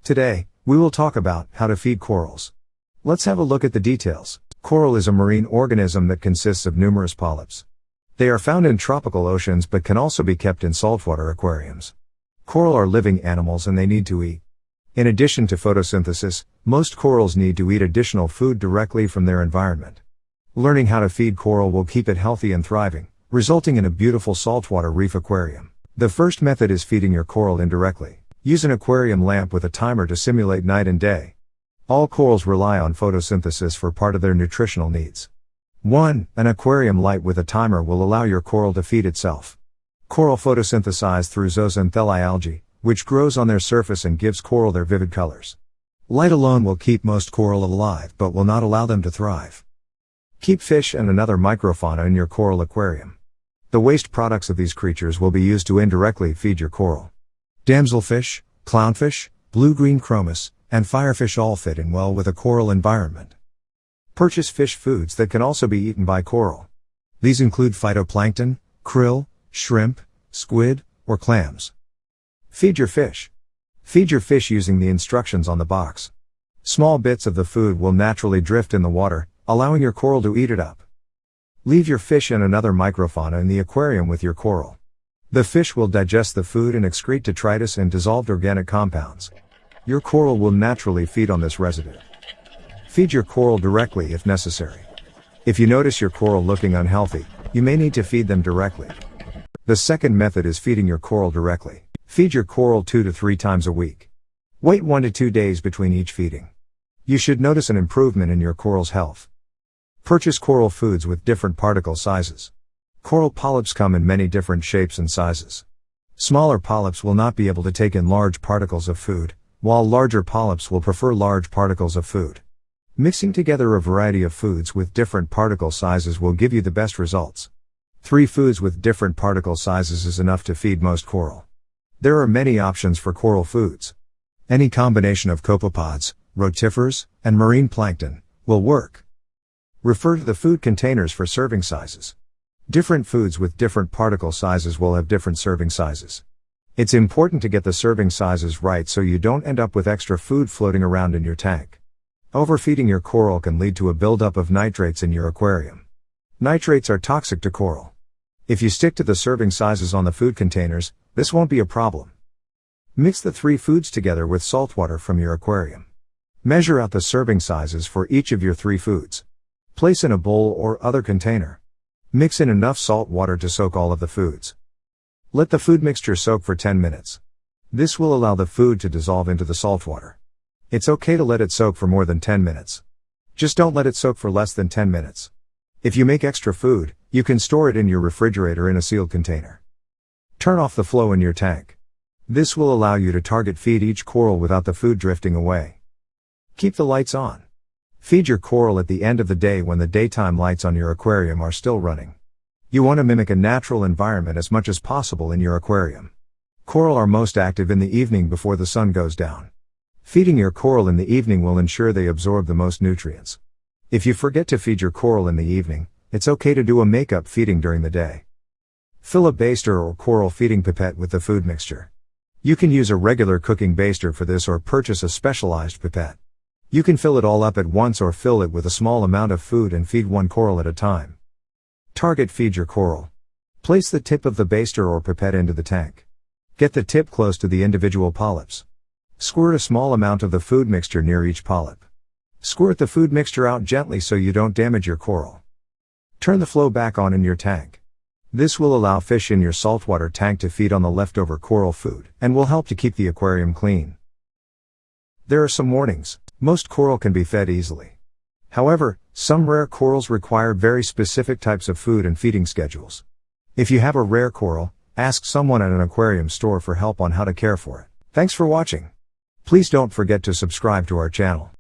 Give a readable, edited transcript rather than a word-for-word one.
Today, we will talk about how to feed corals. Let's have a look at the details. Coral is a marine organism that consists of numerous polyps. They are found in tropical oceans but can also be kept in saltwater aquariums. Coral are living animals and they need to eat. In addition to photosynthesis, most corals need to eat additional food directly from their environment. Learning how to feed coral will keep it healthy and thriving, resulting in a beautiful saltwater reef aquarium. The first method is feeding your coral indirectly. Use an aquarium lamp with a timer to simulate night and day. All corals rely on photosynthesis for part of their nutritional needs. 1. An aquarium light with a timer will allow your coral to feed itself. Coral photosynthesize through zooxanthellae algae, which grows on their surface and gives coral their vivid colors. Light alone will keep most coral alive but will not allow them to thrive. Keep fish and another microfauna in your coral aquarium. The waste products of these creatures will be used to indirectly feed your coral. Damselfish, clownfish, blue-green chromis, and firefish all fit in well with a coral environment. Purchase fish foods that can also be eaten by coral. These include phytoplankton, krill, shrimp, squid, or clams. Feed your fish. Feed your fish using the instructions on the box. Small bits of the food will naturally drift in the water, allowing your coral to eat it up. Leave your fish and another microfauna in the aquarium with your coral. The fish will digest the food and excrete detritus and dissolved organic compounds. Your coral will naturally feed on this residue. Feed your coral directly if necessary. If you notice your coral looking unhealthy, you may need to feed them directly. The second method is feeding your coral directly. Feed your coral 2 to 3 times a week. Wait 1 to 2 days between each feeding. You should notice an improvement in your coral's health. Purchase coral foods with different particle sizes. Coral polyps come in many different shapes and sizes. Smaller polyps will not be able to take in large particles of food, while larger polyps will prefer large particles of food. Mixing together a variety of foods with different particle sizes will give you the best results. 3 foods with different particle sizes is enough to feed most coral. There are many options for coral foods. Any combination of copepods, rotifers, and marine plankton will work. Refer to the food containers for serving sizes. Different foods with different particle sizes will have different serving sizes. It's important to get the serving sizes right so you don't end up with extra food floating around in your tank. Overfeeding your coral can lead to a buildup of nitrates in your aquarium. Nitrates are toxic to coral. If you stick to the serving sizes on the food containers, this won't be a problem. Mix the 3 foods together with salt water from your aquarium. Measure out the serving sizes for each of your 3 foods. Place in a bowl or other container. Mix in enough salt water to soak all of the foods. Let the food mixture soak for 10 minutes. This will allow the food to dissolve into the salt water. It's okay to let it soak for more than 10 minutes. Just don't let it soak for less than 10 minutes. If you make extra food, you can store it in your refrigerator in a sealed container. Turn off the flow in your tank. This will allow you to target feed each coral without the food drifting away. Keep the lights on. Feed your coral at the end of the day when the daytime lights on your aquarium are still running. You want to mimic a natural environment as much as possible in your aquarium. Coral are most active in the evening before the sun goes down. Feeding your coral in the evening will ensure they absorb the most nutrients. If you forget to feed your coral in the evening, it's okay to do a make-up feeding during the day. Fill a baster or coral feeding pipette with the food mixture. You can use a regular cooking baster for this or purchase a specialized pipette. You can fill it all up at once or fill it with a small amount of food and feed 1 coral at a time. Target feed your coral. Place the tip of the baster or pipette into the tank. Get the tip close to the individual polyps. Squirt a small amount of the food mixture near each polyp. Squirt the food mixture out gently so you don't damage your coral. Turn the flow back on in your tank. This will allow fish in your saltwater tank to feed on the leftover coral food and will help to keep the aquarium clean. There are some warnings. Most coral can be fed easily. However, some rare corals require very specific types of food and feeding schedules. If you have a rare coral, ask someone at an aquarium store for help on how to care for it. Thanks for watching. Please don't forget to subscribe to our channel.